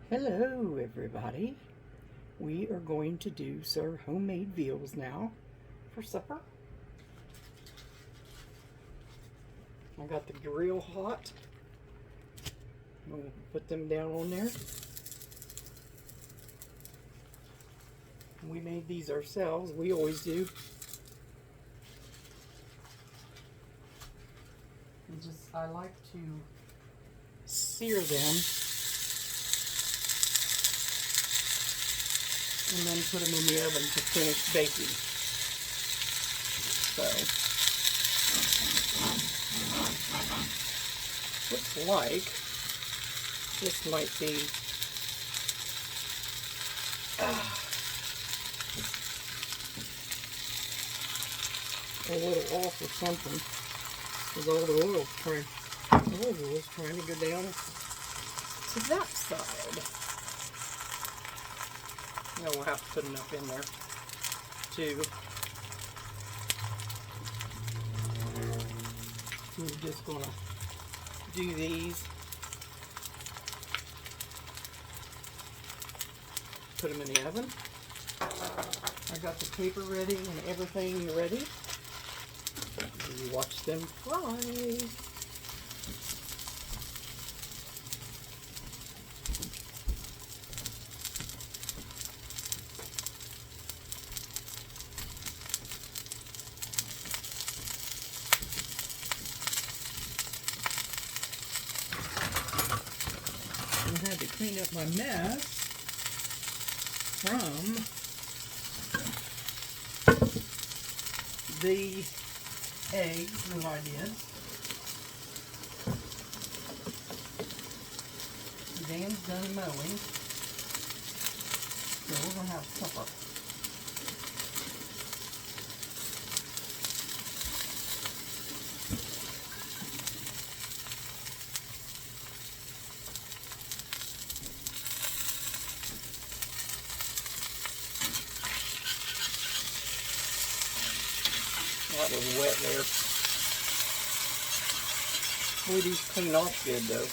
Hello everybody. We are going to do some homemade veals now for supper. I got the grill hot. We'll put them down on there. We made these ourselves. We always do. I like to sear them and then put them in the oven to finish baking. So, looks like this might be a little off or something, because all the oil's trying to go down to that side. No, we'll have to put enough in there too. We're just gonna do these, put them in the oven. I got the paper ready and everything ready. You watch them fry. I had to clean up my mess from the eggs that I did. Dan's done mowing, so we're going to have supper. That was wet there. Boy, these clean off good though.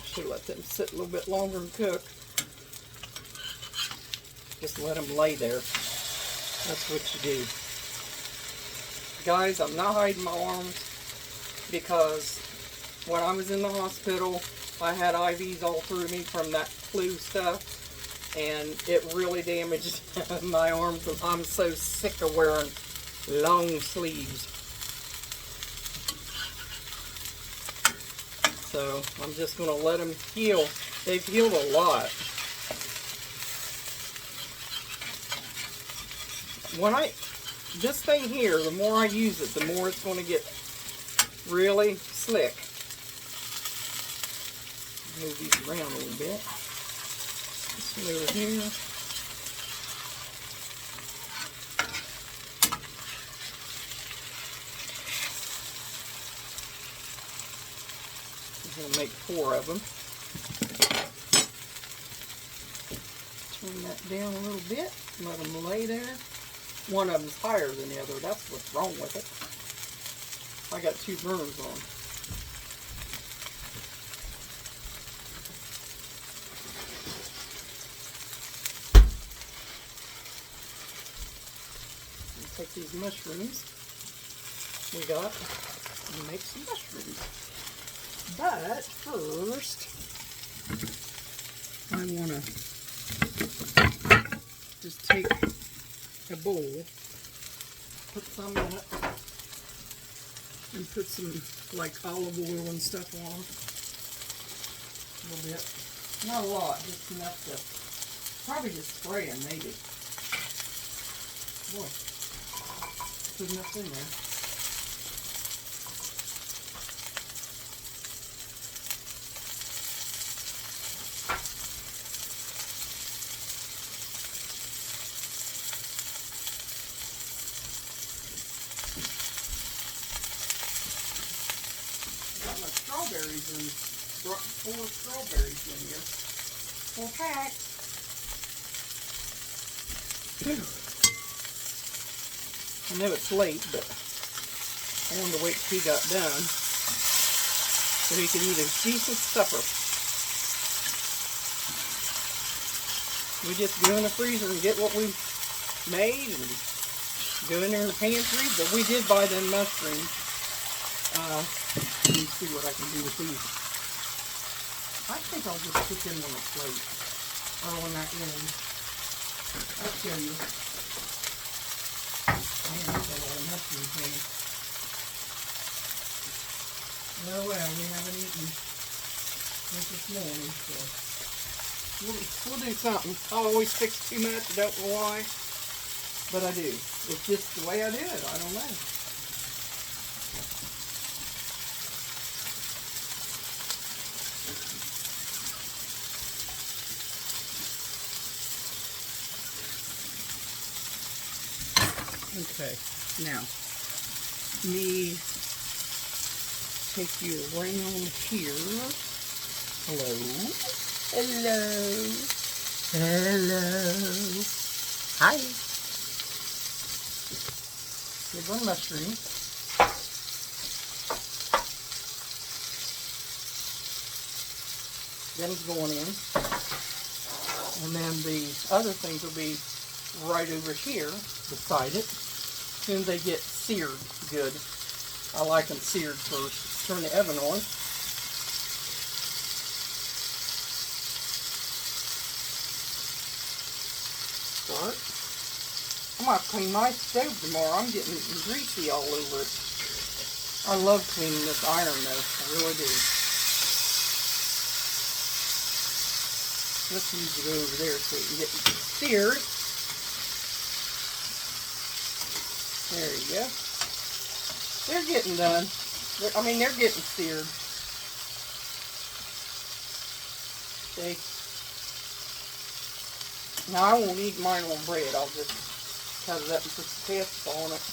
Should let them sit a little bit longer and cook. Just let them lay there. That's what you do. Guys, I'm not hiding my arms because when I was in the hospital, I had IVs all through me from that flu stuff, and it really damaged my arms. I'm so sick of wearing long sleeves. So I'm just going to let them heal. They've healed a lot. This thing here, the more I use it, the more it's going to get really slick. Move these around a little bit. This one over here. I'm going to make 4 of them. Turn that down a little bit. Let them lay there. One of them's higher than the other. That's what's wrong with it. I got 2 burners on. Take these mushrooms we got and make some mushrooms. But first, I want to just take a bowl, put some in it, and put some like olive oil and stuff on. A little bit. Not a lot, just enough to probably just spray them maybe. Boy. Put enough in there. Got my strawberries in. Brought 4 strawberries in here. 4 packs. Whew. I know it's late, but I wanted to wait till he got done so he could eat a decent supper. We just go in the freezer and get what we made and go in there in the pantry, but we did buy them mushrooms. Let me see what I can do with these. I think I'll just put them on a plate or on that end. I'll show you. Man, there's a lot of mushrooms in. Oh well, we haven't eaten this morning, so we'll do something. I always fix too much, I don't know why, but I do. It's just the way I do it, I don't know. Okay, now, let me take you around here. Hello. Hello. Hello. Hi. Here's our mushroom. Then it's going in. And then the other things will be right over here beside it. As soon as they get seared good. I like them seared first. Turn the oven on. Start. I'm going to clean my stove tomorrow. I'm getting greasy all over it. I love cleaning this iron though. I really do. Let's use it over there so it can get seared. There you go. They're getting done. They're getting seared. See? Now I won't eat mine on bread. I'll just cut it up and put some pesto on it.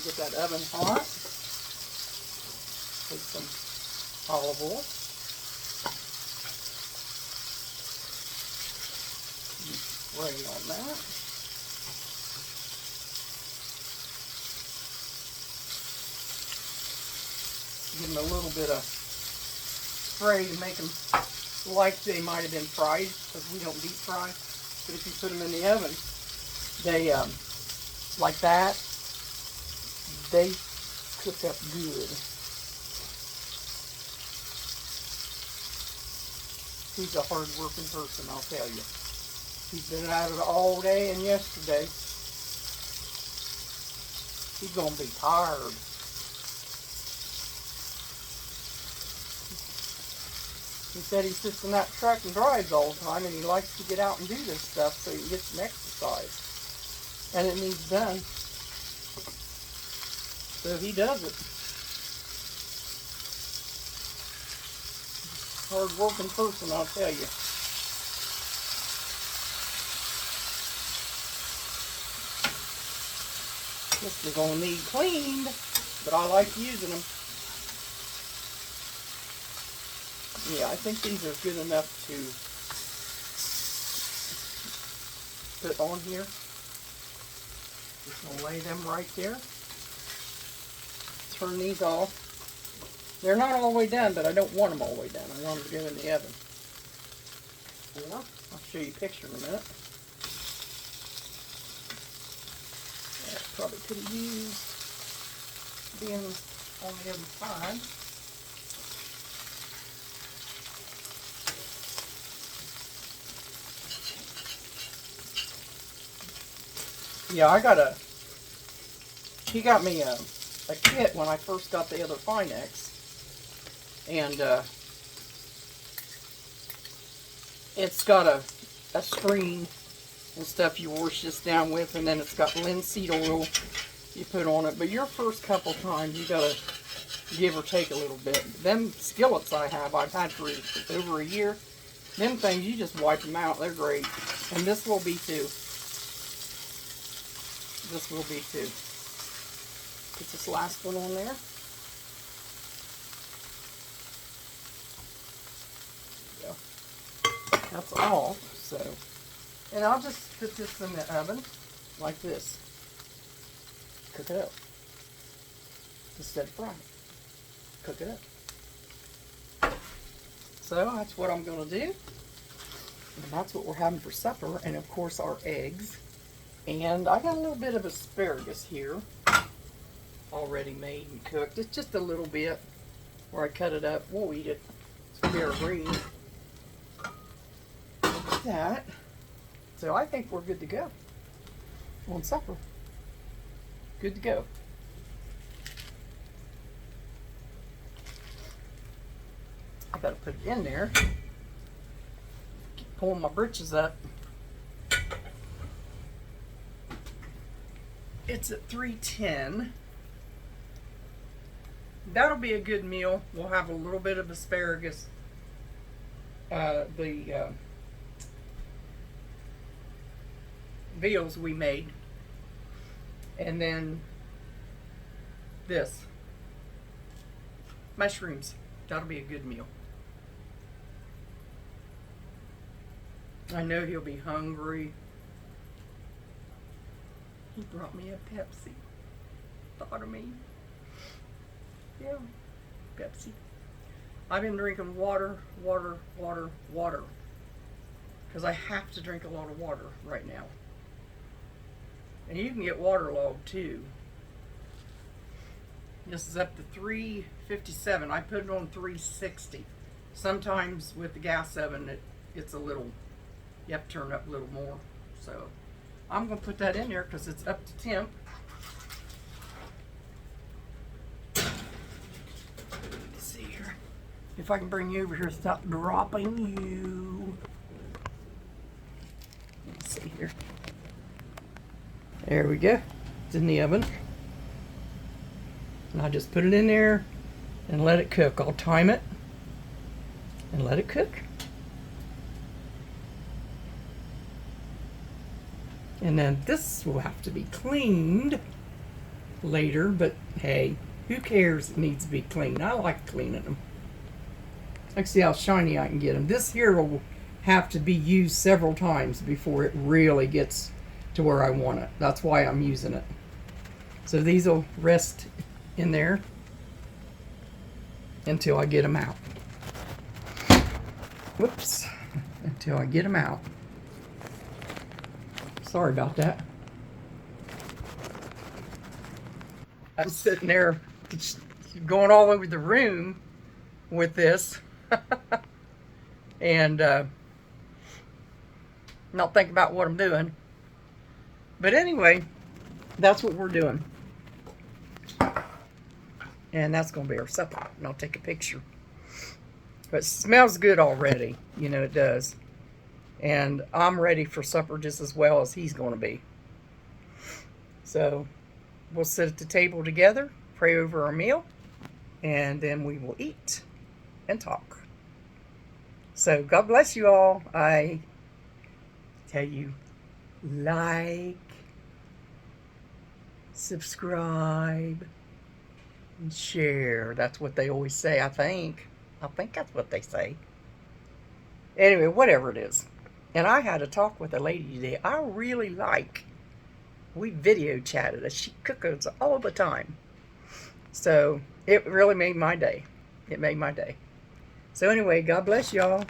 Get that oven hot. Put some olive oil. Spray on that. Give them a little bit of spray to make them like they might have been fried, because we don't deep fry. But if you put them in the oven, they, like that, they cook up good. He's a hard-working person, I'll tell you. He's been at it all day and yesterday. He's going to be tired. He said he sits in that truck and drives all the time, and he likes to get out and do this stuff so he can get some exercise. And it needs done. So he does it. Hard-working person, I'll tell you. This is going to need cleaned, but I like using them. Yeah, I think these are good enough to put on here. Just going to lay them right there. Turn these off. They're not all the way done, but I don't want them all the way done. I want them to go in the oven. Or, I'll show you a picture in a minute. That probably could have used being on the other side. Yeah, he got me a kit when I first got the other Finex. And it's got a screen and stuff you wash this down with, and then it's got linseed oil you put on it. But your first couple times you gotta give or take a little bit. Them skillets I've had for over a year. Them things, you just wipe them out. They're great. And this will be too. This will be too. Put this last one on there. There you go. That's all. So And I'll just put this in the oven like this. Cook it up. Instead of frying it. Cook it up. So that's what I'm going to do. And that's what we're having for supper. And of course our eggs. And I got a little bit of asparagus here. Already made and cooked. It's just a little bit where I cut it up. We'll eat it. It's very green. Like that. So I think we're good to go on supper. Good to go. I better put it in there. Keep pulling my britches up. It's at 310. That'll be a good meal. We'll have a little bit of asparagus. The veals we made. And then this. Mushrooms. That'll be a good meal. I know he'll be hungry. He brought me a Pepsi. Thought of me. Yeah, Pepsi. I've been drinking water. Because I have to drink a lot of water right now. And you can get waterlogged too. This is up to 357. I put it on 360. Sometimes with the gas oven, it's a little, you have to turn up a little more. So I'm going to put that in there because it's up to temp. Let's see here. If I can bring you over here, stop dropping you. Let's see here. There we go. It's in the oven. And I just put it in there and let it cook. I'll time it and let it cook. And then this will have to be cleaned later, but hey, who cares? It needs to be cleaned. I like cleaning them. Let's see how shiny I can get them. This here will have to be used several times before it really gets to where I want it. That's why I'm using it. So these will rest in there until I get them out. Whoops. Until I get them out. Sorry about that. I'm sitting there going all over the room with this and not thinking about what I'm doing. But anyway, that's what we're doing. And that's going to be our supper. And I'll take a picture. But it smells good already. You know it does. And I'm ready for supper just as well as he's going to be. So we'll sit at the table together, pray over our meal, and then we will eat and talk. So God bless you all. I tell you, like, subscribe, and share. That's what they always say, I think. I think that's what they say. Anyway, whatever it is. And I had a talk with a lady today I really like. We video chatted. She cooks all the time. So it really made my day. It made my day. So anyway, God bless y'all.